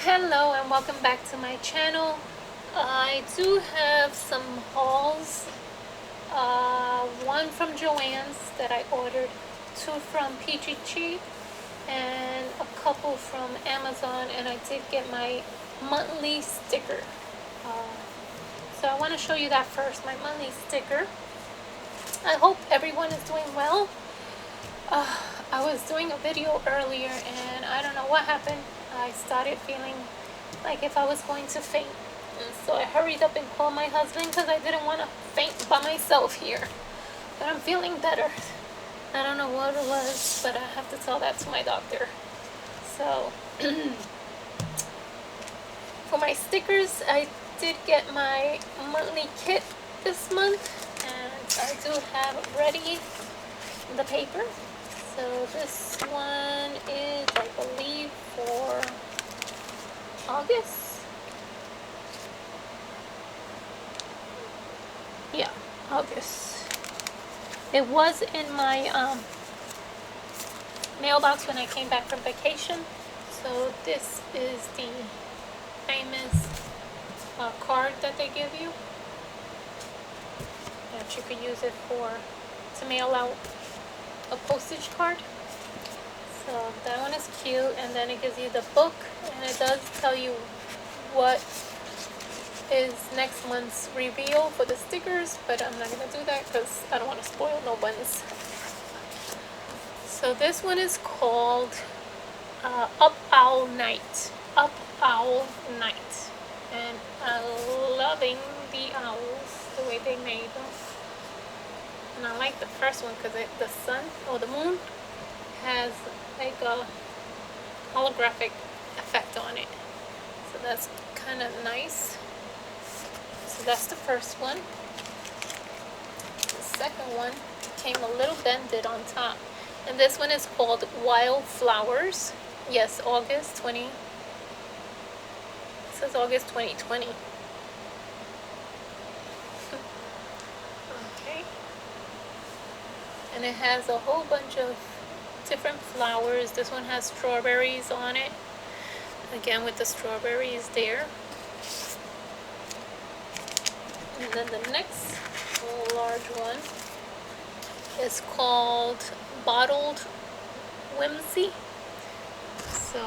Hello and welcome back to my channel. I do have some hauls. One from Joanns that I ordered, two from Peachy Cheap, and a couple from Amazon, and I did get my monthly sticker. Uh, so I want to show you that first, my monthly sticker. I hope everyone is doing well. I was doing a video earlier and I don't know what happened. I started feeling like if I was going to faint. And so I hurried up and called my husband because I didn't want to faint by myself here. But I'm feeling better. I don't know what it was, but I have to tell that to my doctor. So, for my stickers, I did get my monthly kit this month. And I do have ready the paper. So this one is, I believe, for August. Yeah, August. It was in my mailbox when I came back from vacation. So this is the famous card that they give you. That you could use it to mail out a postage card. So that one is cute, and then it gives you the book, and it does tell you what is next month's reveal for the stickers, but I'm not going to do that because I don't want to spoil no ones. So this one is called Up Owl Night. Up Owl Night. And I'm loving the owls, the way they made them. And I like the first one because the sun or the moon has like a holographic effect on it. So that's kind of nice. So that's the first one. The second one came a little bended on top. And this one is called Wildflowers. Yes, August 20. It says August 2020. Okay. And it has a whole bunch of different flowers. This one has strawberries on it. Again, with the strawberries there. And then the next large one is called Bottled Whimsy. So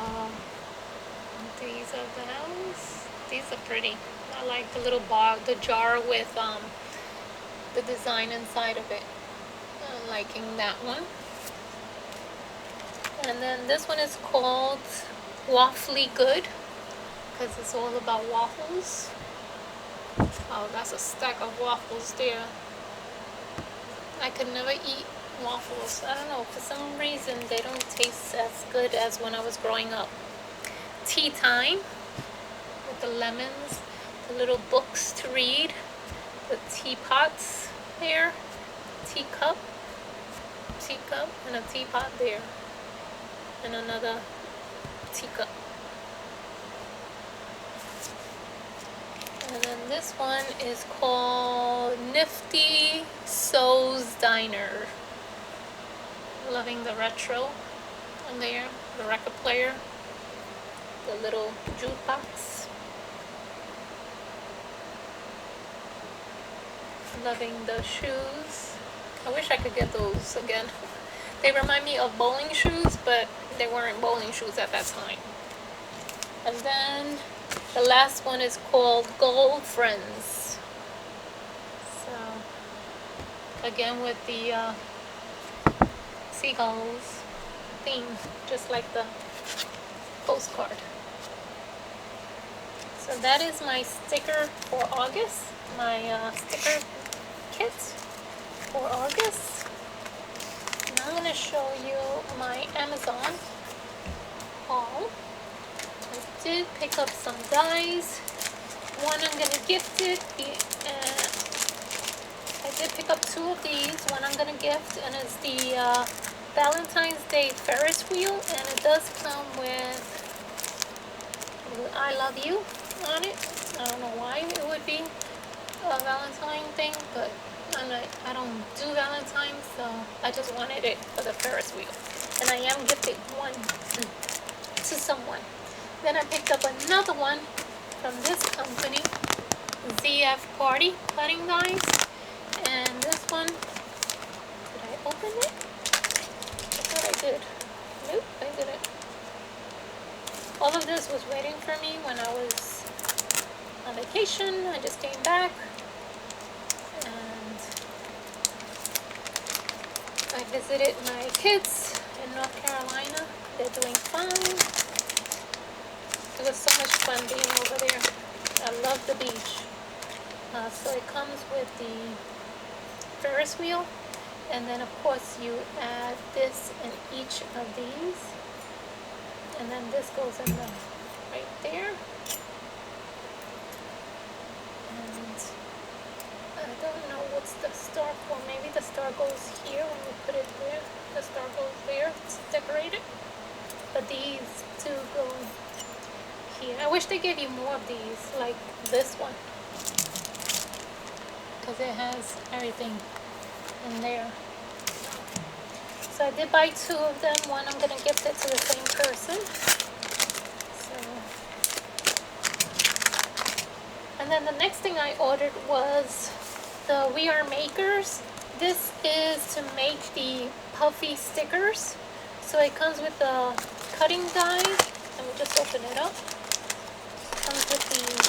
these are those. These are pretty. I like the little the jar with the design inside of it. I'm liking that one. And then this one is called Waffly Good because it's all about waffles. Oh, that's a stack of waffles there. I could never eat waffles. I don't know, for some reason they don't taste as good as when I was growing up. Tea time with the lemons, the little books to read, the teapots there, teacup, and a teapot there, and another teacup. And then this one is called Nifty So's Diner. Loving the retro on there, the record player, the little jukebox. Loving the shoes. I wish I could get those again. They remind me of bowling shoes, but they weren't bowling shoes at that time. And then the last one is called Gold Friends. So again with the seagulls theme, just like the postcard. So that is my sticker for August, my sticker kit for August. Now I'm going to show you my Amazon haul. I did pick up some dies. One I'm going to gift it. I did pick up two of these. One I'm going to gift, and it's the Valentine's Day Ferris wheel, and it does come with I love you on it. I don't know why it would be a Valentine thing, but I don't do Valentine's, so I just wanted it for the Ferris wheel. And I am gifting one to someone. Then I picked up another one from this company, ZF Party cutting dies. And this one, did I open it? I thought I did. Nope, I didn't. All of this was waiting for me when I was on vacation. I just came back and I visited my kids in North Carolina. They're doing fine. It was so much fun being over there. I love the beach. So it comes with the Ferris wheel, and then of course you add this in each of these, and then this goes in the right there. And I don't know what's the star for. Maybe the star goes here when you put it there. The star goes there. It's decorated. But these two go here. I wish they gave you more of these, like this one, because it has everything in there. So I did buy two of them. One I'm gonna gift it to the same person. So, and then the next thing I ordered was the We Are Makers. This is to make the puffy stickers. So it comes with the cutting die. Let me just open it up. Comes with the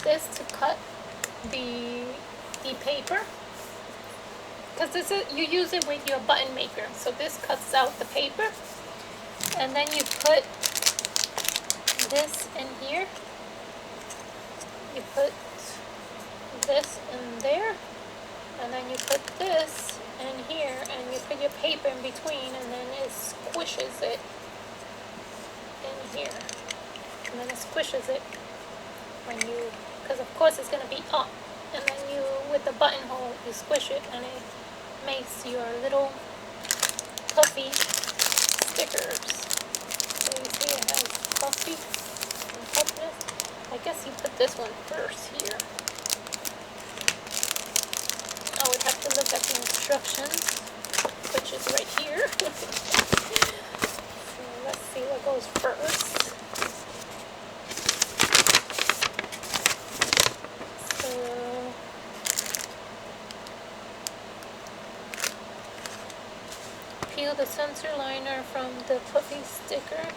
this to cut the paper, because this is, you use it with your button maker. So this cuts out the paper, and then you put this in here. You put this in there, and then you put this in here, and you put your paper in between, and then it squishes it in here, and then it squishes it when you, because of course it's going to be up, and then you, with the buttonhole, you squish it, and it makes your little puffy stickers. So you see it has puffy and puffiness. I guess you put this one first here. I would have to look at the instructions, which is right here. So let's see what goes first. Peel the center liner from the puffy sticker.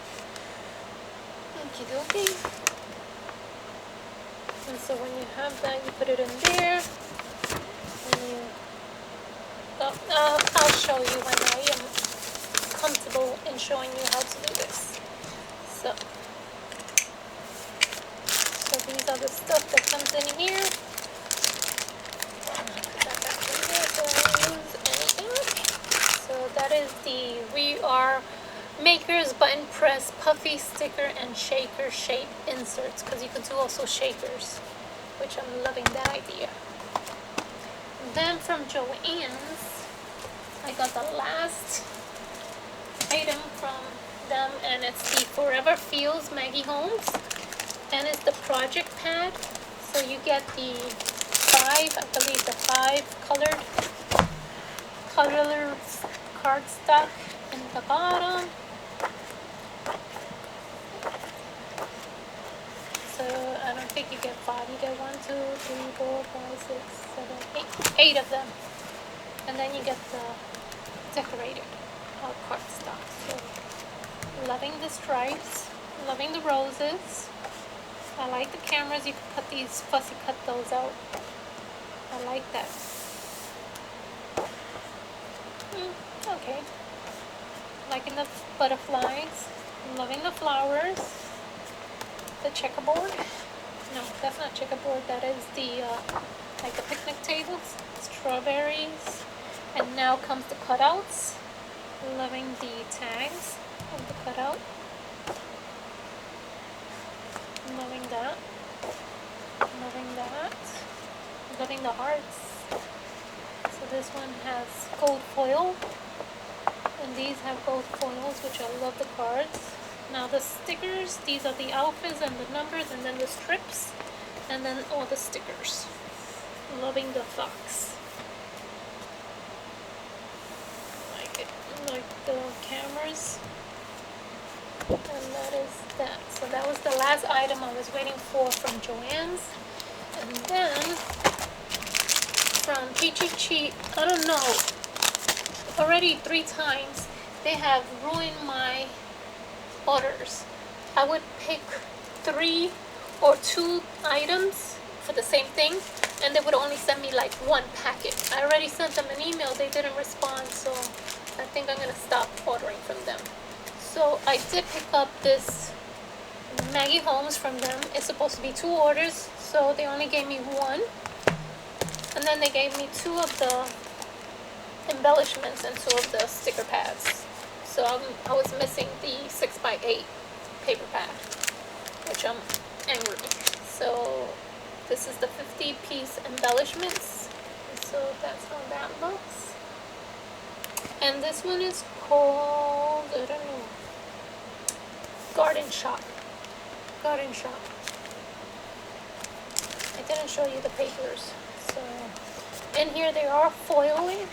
Okie dokie. And so when you have that, you put it in there. And you, I'll show you when I am comfortable in showing you how to do this. So these are the stuff that comes in here. So that is the We Are Makers button press puffy sticker and shaker shape inserts, because you can do also shakers, which I'm loving that idea. Then from Joanns, I got the last item from them, and it's the Forever Feels Maggie Holmes, and it's the project pad. So you get the 5, I believe the 5 colored cardstock in the bottom. So I don't think you get 5. You get 1, 2, 3, 4, 5, 6, 7, 8 of them, and then you get the decorated cardstock. So loving the stripes, loving the roses. I like the cameras. You can cut these, fussy cut those out. I like that. Okay. Liking the butterflies. Loving the flowers. The checkerboard. No, that's not checkerboard. That is the like the picnic tables. Strawberries. And now comes the cutouts. Loving the tags of the cutout. Loving that. Loving that. Loving the hearts. So this one has gold foil, and these have gold foils, which I love the cards. Now the stickers, these are the outfits and the numbers, and then the strips, and then all the stickers. Loving the fox. Like it, like the cameras. And that is that. So that was the last item I was waiting for from Joanns. And then from Peachy Cheap, I don't know, already 3 times they have ruined my orders. I would pick 3 or 2 items for the same thing, and they would only send me like 1 packet. I already sent them an email, they didn't respond, so I think I'm gonna stop ordering from them. So I did pick up this Maggie Holmes from them. It's supposed to be 2 orders, so they only gave me 1. And then they gave me 2 of the embellishments and 2 of the sticker pads. So I was missing the 6x8 paper pad, which I'm angry. So this is the 50-piece embellishments. So that's how that looks. And this one is called, I don't know, Garden Shop. Garden Shop. I didn't show you the papers. So in here they are foiling.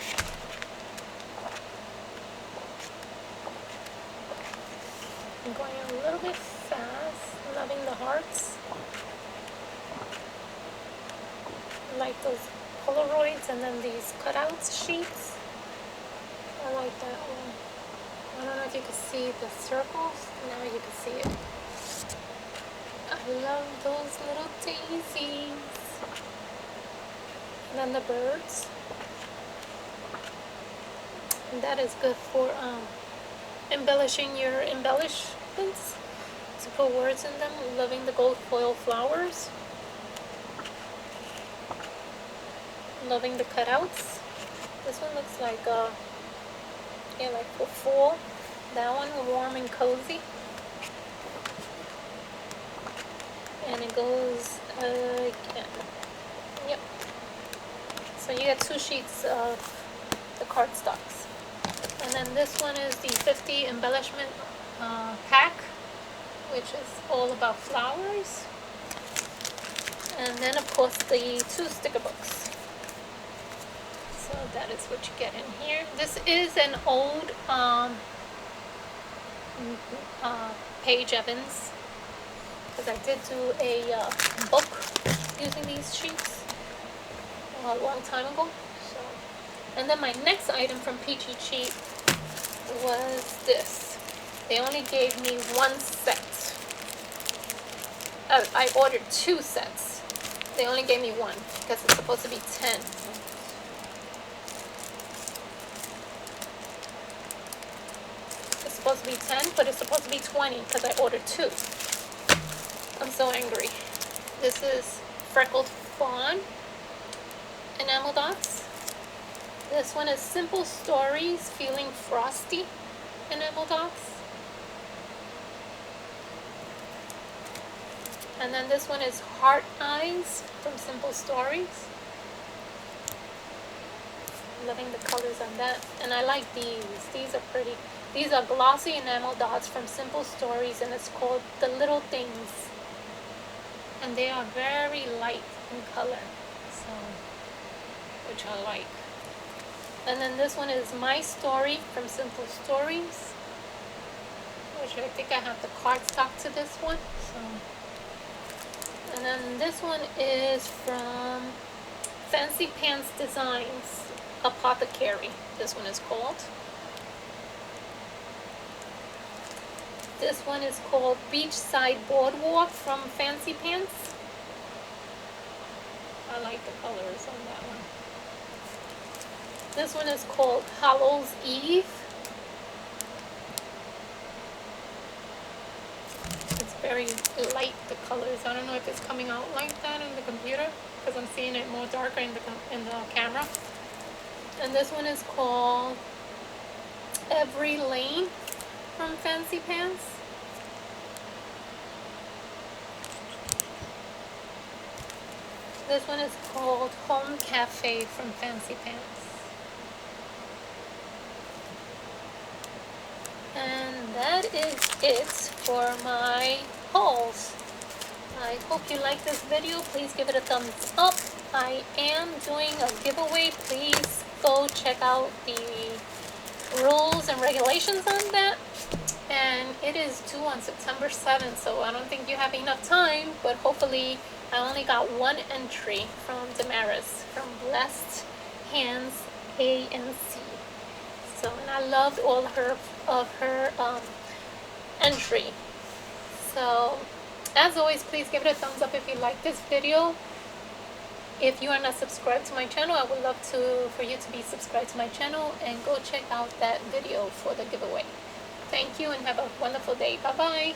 I'm going a little bit fast. Loving the hearts. I like those Polaroids and then these cutouts sheets. I like that one. I don't know if you can see the circles. Now you can see it. I love those little daisies. And then the birds. And that is good for embellishing your embellishments. To put words in them. Loving the gold foil flowers. Loving the cutouts. This one looks like yeah, like for fall. That one warm and cozy. And it goes again. Yep. So you get 2 sheets of the cardstocks. And then this one is the 50 embellishment pack, which is all about flowers. And then of course the 2 sticker books. So that is what you get in here. This is an old Paige Evans, because I did do a book using these sheets a long time ago. So, and then my next item from Peachy Cheap was this. They only gave me 1 set. I ordered 2 sets. They only gave me 1 because it's supposed to be 10. It's supposed to be 10, but it's supposed to be 20 because I ordered 2. I'm so angry. This is Freckled Fawn enamel dots. This one is Simple Stories Feeling Frosty enamel dots. And then this one is Heart Eyes from Simple Stories. Loving the colors on that. And I like these. These are pretty. These are glossy enamel dots from Simple Stories, and it's called The Little Things. And they are very light in color, so, which I like. And then this one is My Story from Simple Stories, which I think I have the cardstock to this one. So, and then this one is from Fancy Pants Designs, Apothecary. This one is called. This one is called Beachside Boardwalk from Fancy Pants. I like the colors on that one. This one is called Hallows Eve. It's very light, the colors. I don't know if it's coming out like that in the computer because I'm seeing it more darker in the camera. And this one is called Every Lane from Fancy Pants. This one is called Home Cafe from Fancy Pants. And that is it for my hauls. I hope you like this video. Please give it a thumbs up. I am doing a giveaway. Please go check out the rules and regulations on that. And it is due on September 7th, so I don't think you have enough time, but hopefully I only got one entry from Damaris from Blessed Hands A and C. So, and I loved all of her entry. So, as always, please give it a thumbs up if you like this video. If you are not subscribed to my channel, I would love for you to be subscribed to my channel and go check out that video for the giveaway. Thank you and have a wonderful day. Bye-bye.